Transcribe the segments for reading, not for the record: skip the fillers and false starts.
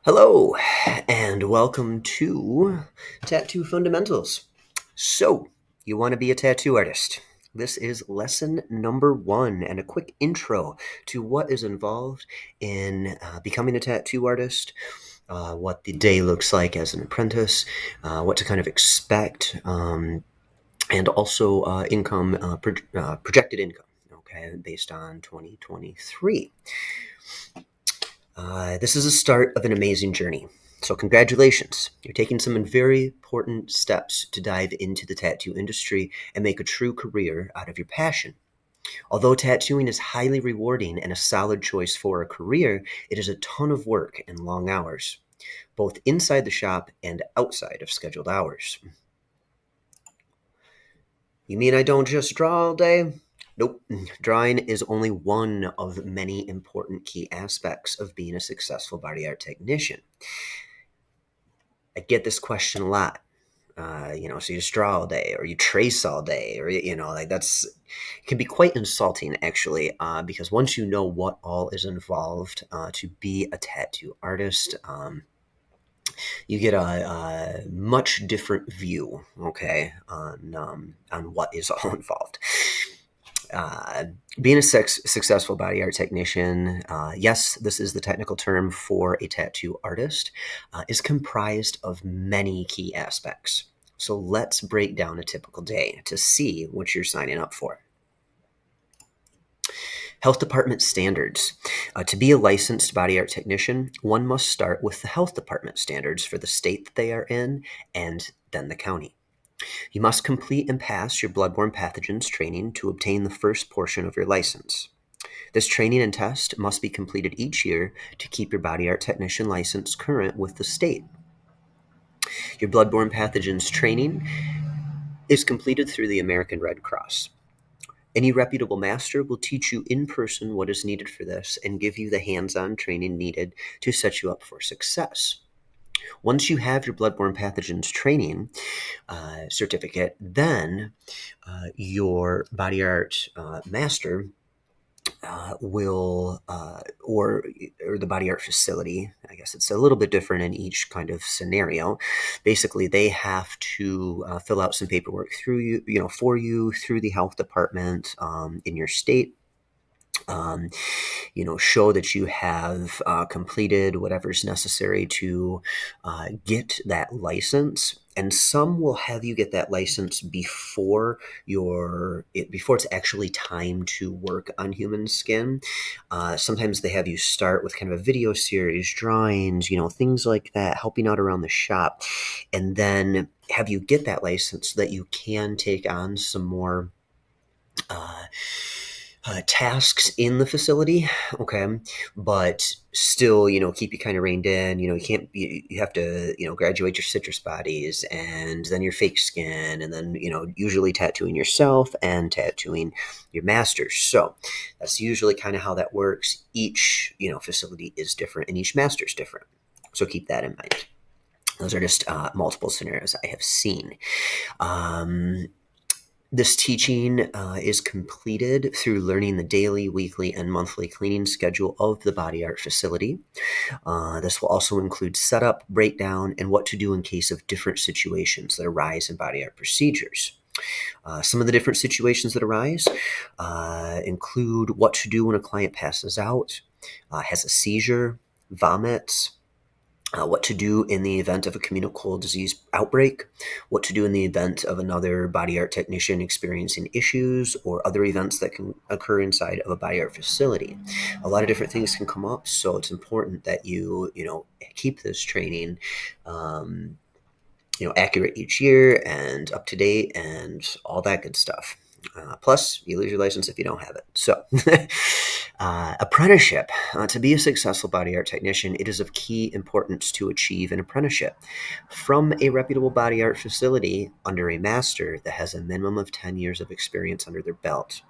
Hello, and welcome to Tattoo Fundamentals. So, you want to be a tattoo artist? This is lesson number one and a quick intro to what is involved in becoming a tattoo artist, what the day looks like as an apprentice, what to kind of expect, and also projected income, okay, based on 2023. This is the start of an amazing journey. So, congratulations. You're taking some very important steps to dive into the tattoo industry and make a true career out of your passion. Although tattooing is highly rewarding and a solid choice for a career, it is a ton of work and long hours, both inside the shop and outside of scheduled hours. You mean I don't just draw all day? Nope. Drawing is only one of many important key aspects of being a successful body art technician. I get this question a lot. So you just draw all day, or you trace all day, or like that's it can be quite insulting actually, because once you know what all is involved to be a tattoo artist, you get a much different view, okay, on what is all involved. Uh, Being a successful body art technician, yes, this is the technical term for a tattoo artist, is comprised of many key aspects. So let's break down a typical day to see what you're signing up for. Health department standards. To be a licensed body art technician, one must start with the health department standards for the state that they are in and then the county. You must complete and pass your bloodborne pathogens training to obtain the first portion of your license. This training and test must be completed each year to keep your body art technician license current with the state. Your bloodborne pathogens training is completed through the American Red Cross. Any reputable master will teach you in person what is needed for this and give you the hands-on training needed to set you up for success. Once you have your bloodborne pathogens training certificate, then your body art master will or the body art facility, I guess it's a little bit different in each kind of scenario. Basically, they have to fill out some paperwork through for you through the health department in your state. um, Show that you have completed whatever's necessary to get that license. And some will have you get that license before it's actually time to work on human skin. Sometimes they have you start with kind of a video series, drawings, things like that, helping out around the shop, and then have you get that license so that you can take on some more uh, tasks in the facility, okay, but still, keep you kind of reined in. You have to, graduate your citrus bodies and then your fake skin, and then, usually tattooing yourself and tattooing your masters. So that's usually kind of how that works. Each, facility is different and each master is different. So keep that in mind. Those are just multiple scenarios I have seen. This teaching is completed through learning the daily, weekly, and monthly cleaning schedule of the body art facility. This will also include setup, breakdown, and what to do in case of different situations that arise in body art procedures. Some of the different situations that arise include what to do when a client passes out, has a seizure, vomits, what to do in the event of a communicable disease outbreak, what to do in the event of another body art technician experiencing issues or other events that can occur inside of a body art facility. A lot of different things can come up, so it's important that you keep this training accurate each year and up to date and all that good stuff. Plus, you lose your license if you don't have it. So, apprenticeship. To be a successful body art technician, it is of key importance to achieve an apprenticeship from a reputable body art facility under a master that has a minimum of 10 years of experience under their belt.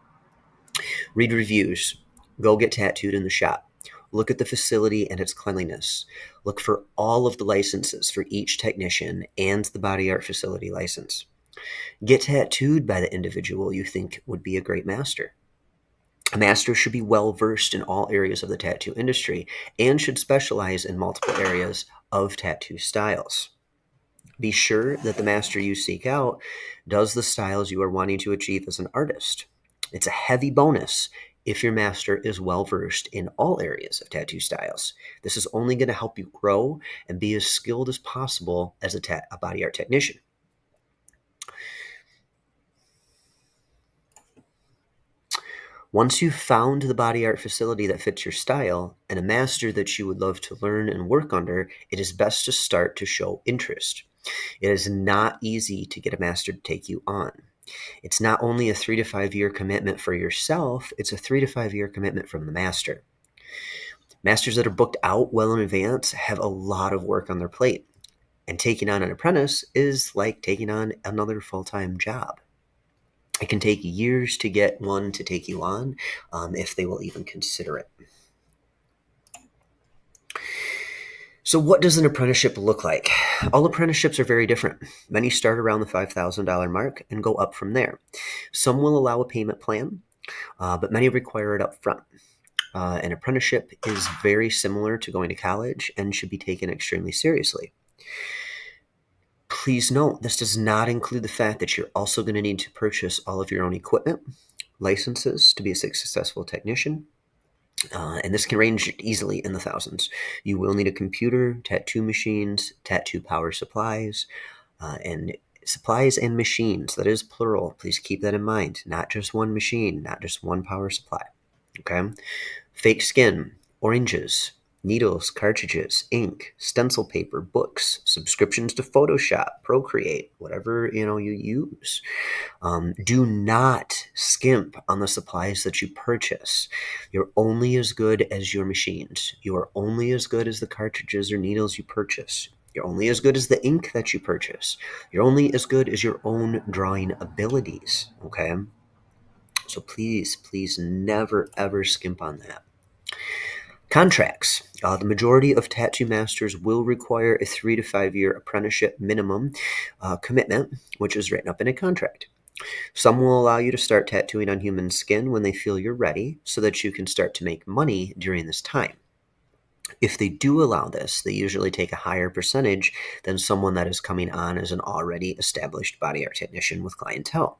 Read reviews. Go get tattooed in the shop. Look at the facility and its cleanliness. Look for all of the licenses for each technician and the body art facility license. Get tattooed by the individual you think would be a great master. A master should be well versed in all areas of the tattoo industry and should specialize in multiple areas of tattoo styles. Be sure that the master you seek out does the styles you are wanting to achieve as an artist. It's a heavy bonus if your master is well versed in all areas of tattoo styles. This is only going to help you grow and be as skilled as possible as a body art technician. Once you've found the body art facility that fits your style and a master that you would love to learn and work under, it is best to start to show interest. It is not easy to get a master to take you on. It's not only a 3 to 5 year commitment for yourself, it's a 3 to 5 year commitment from the master. Masters that are booked out well in advance have a lot of work on their plate, and taking on an apprentice is like taking on another full-time job. It can take years to get one to take you on, if they will even consider it. So what does an apprenticeship look like? All apprenticeships are very different. Many start around the $5,000 mark and go up from there. Some will allow a payment plan, but many require it up front. An apprenticeship is very similar to going to college and should be taken extremely seriously. Please note, this does not include the fact that you're also going to need to purchase all of your own equipment, licenses to be a successful technician, and this can range easily in the thousands. You will need a computer, tattoo machines, tattoo power supplies, and supplies and machines. That is plural. Please keep that in mind. Not just one machine, not just one power supply. Okay? Fake skin, oranges, needles, cartridges, ink, stencil paper, books, subscriptions to Photoshop, Procreate, whatever you use. Do not skimp on the supplies that you purchase. You're only as good as your machines. You are only as good as the cartridges or needles you purchase. You're only as good as the ink that you purchase. You're only as good as your own drawing abilities. Okay? So please, please never, ever skimp on that. Contracts. The majority of tattoo masters will require a 3 to 5 year apprenticeship minimum commitment, which is written up in a contract. Some will allow you to start tattooing on human skin when they feel you're ready so that you can start to make money during this time. If they do allow this, they usually take a higher percentage than someone that is coming on as an already established body art technician with clientele.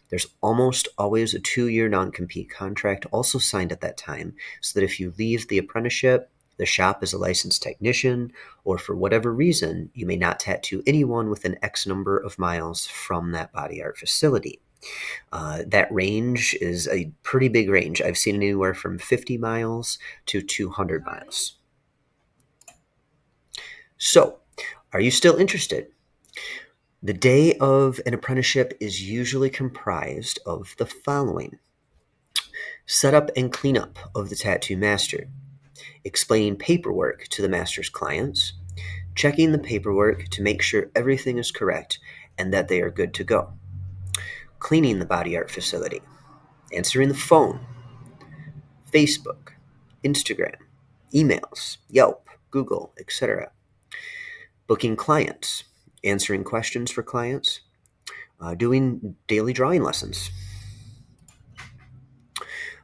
There's almost always a 2-year non-compete contract also signed at that time, so that if you leave the apprenticeship, the shop as a licensed technician, or for whatever reason, you may not tattoo anyone within X number of miles from that body art facility. That range is a pretty big range. I've seen anywhere from 50 miles to 200 miles. So, are you still interested? The day of an apprenticeship is usually comprised of the following: setup and cleanup of the tattoo master, explaining paperwork to the master's clients, checking the paperwork to make sure everything is correct and that they are good to go, cleaning the body art facility, answering the phone, Facebook, Instagram, emails, Yelp, Google, etc., booking clients, answering questions for clients, doing daily drawing lessons,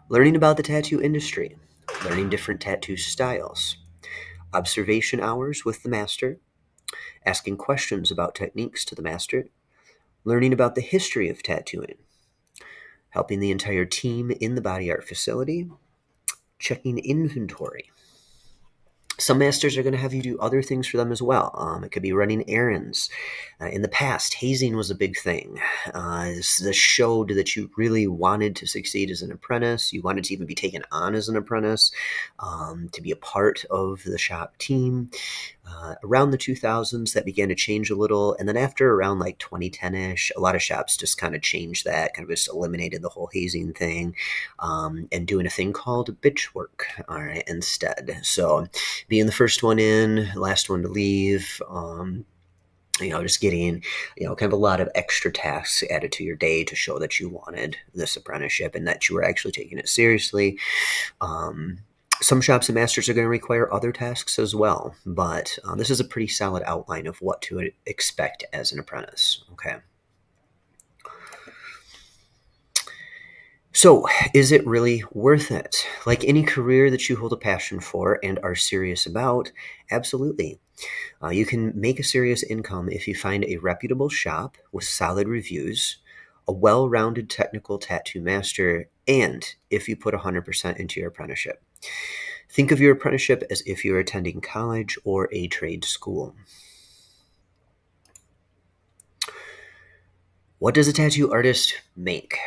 learning about the tattoo industry, learning different tattoo styles, observation hours with the master, asking questions about techniques to the master, learning about the history of tattooing, helping the entire team in the body art facility, checking inventory. Some masters are going to have you do other things for them as well. It could be running errands. In the past, hazing was a big thing. This showed that you really wanted to succeed as an apprentice. You wanted to even be taken on as an apprentice, to be a part of the shop team. Around the 2000s, that began to change a little. And then after around like 2010-ish, a lot of shops just kind of changed that, kind of just eliminated the whole hazing thing, and doing a thing called bitch work, all right, instead. So being the first one in, last one to leave, just getting, kind of a lot of extra tasks added to your day to show that you wanted this apprenticeship and that you were actually taking it seriously. Some shops and masters are going to require other tasks as well, but this is a pretty solid outline of what to expect as an apprentice, okay? So, is it really worth it? Like any career that you hold a passion for and are serious about, absolutely. You can make a serious income if you find a reputable shop with solid reviews, a well rounded technical tattoo master, and if you put 100% into your apprenticeship. Think of your apprenticeship as if you're attending college or a trade school. What does a tattoo artist make?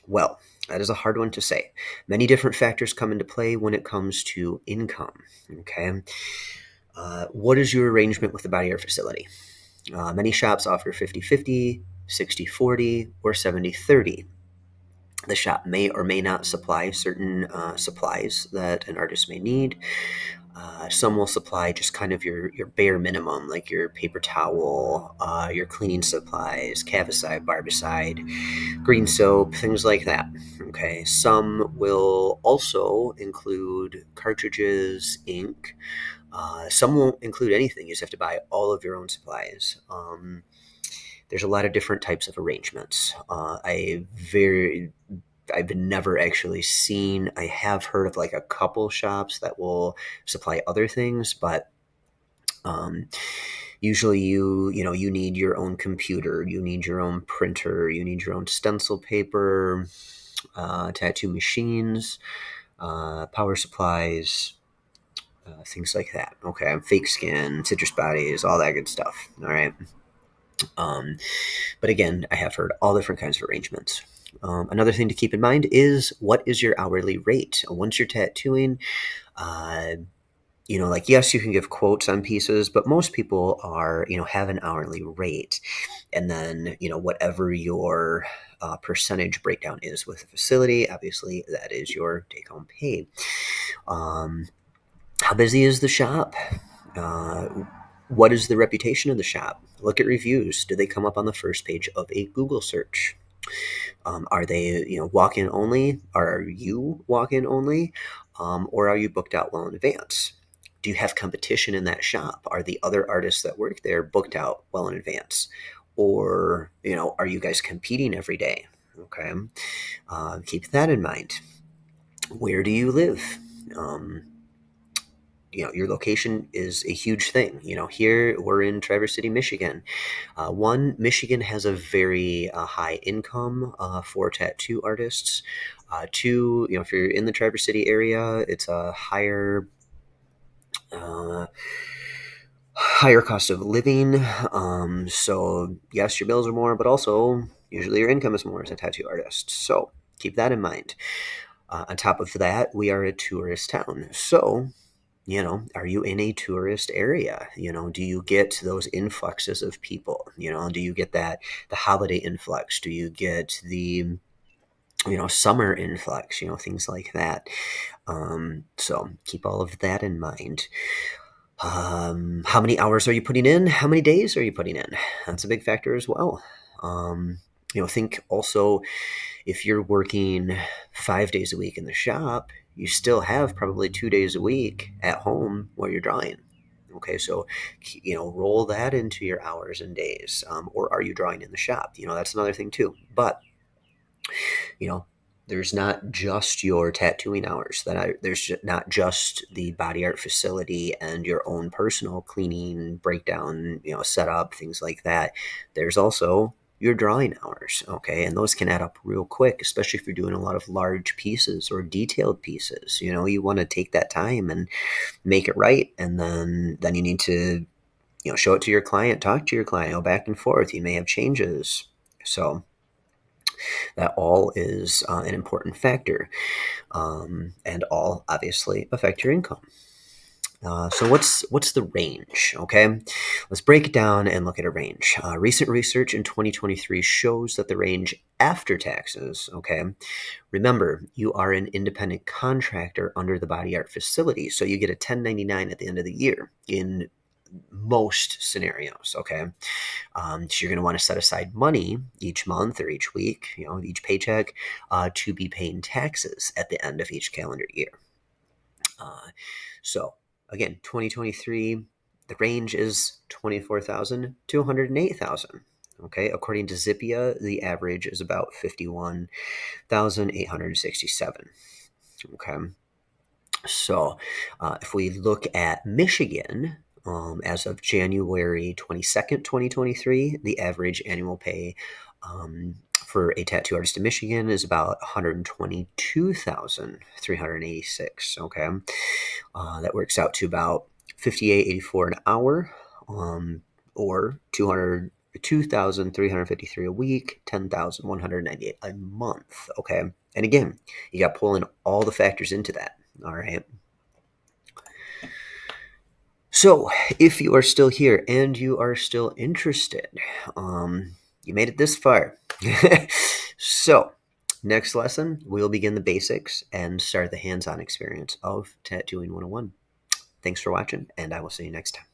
Well, that is a hard one to say. Many different factors come into play when it comes to income. Okay. What is your arrangement with the body art facility? Many shops offer 50-50, 60-40, or 70-30. The shop may or may not supply certain supplies that an artist may need. Some will supply just kind of your bare minimum, like your paper towel, your cleaning supplies, Cavicide, Barbicide, green soap, things like that. Okay. Some will also include cartridges, ink. Some won't include anything. You just have to buy all of your own supplies. There's a lot of different types of arrangements. I've never actually seen. I have heard of like a couple shops that will supply other things, but um, usually you need your own computer, you need your own printer, you need your own stencil paper, tattoo machines, power supplies, things like that. Okay, fake skin, citrus bodies, all that good stuff. All right. Um, but again, I have heard all different kinds of arrangements. Another thing to keep in mind is what is your hourly rate? Once you're tattooing, uh, like yes, you can give quotes on pieces, but most people have an hourly rate, and then whatever your percentage breakdown is with the facility, obviously that is your take-home pay. How busy is the shop? Uh, what is the reputation of the shop? Look at reviews. Do they come up on the first page of a Google search? Are they, walk-in only? Are you walk-in only? Or are you booked out well in advance? Do you have competition in that shop? Are the other artists that work there booked out well in advance? Or, are you guys competing every day? Okay. Keep that in mind. Where do you live? Um, your location is a huge thing. Here we're in Traverse City, Michigan. One, Michigan has a very high income for tattoo artists. Two, if you're in the Traverse City area, it's a uh, higher cost of living. So yes, your bills are more, but also usually your income is more as a tattoo artist. So keep that in mind. On top of that, we are a tourist town. So are you in a tourist area? Do you get those influxes of people? Do you get the holiday influx? Do you get the, summer influx, things like that. So keep all of that in mind. How many hours are you putting in? How many days are you putting in? That's a big factor as well. Think also if you're working 5 days a week in the shop, you still have probably 2 days a week at home where you're drawing. Okay, so roll that into your hours and days. Or are you drawing in the shop? That's another thing too. But you know there's not just your tattooing hours, not just the body art facility and your own personal cleaning breakdown, setup, things like that. There's also your drawing hours. Okay, and those can add up real quick, especially if you're doing a lot of large pieces or detailed pieces. You want to take that time and make it right, and then you need to show it to your client, talk to your client, go back and forth. You may have changes. So that all is an important factor, and all obviously affect your income. So what's the range? Okay, let's break it down and look at a range. Recent research in 2023 shows that the range after taxes. Okay, remember you are an independent contractor under the body art facility, so you get a 1099 at the end of the year in most scenarios. Okay, so you're going to want to set aside money each month or each week, each paycheck, to be paying taxes at the end of each calendar year. So again, 2023, the range is 24,000 to 108,000. Okay, according to Zippia, the average is about 51,867. Okay, so if we look at Michigan, as of January 22nd, 2023, the average annual pay for a tattoo artist in Michigan is about 122,386. Okay, that works out to about 58.84 an hour, or 2,353 a week, 10,198 a month. Okay, and again, you got to pull in all the factors into that. All right. So, if you are still here and you are still interested, you made it this far. So, next lesson, we'll begin the basics and start the hands on experience of Tattooing 101. Thanks for watching, and I will see you next time.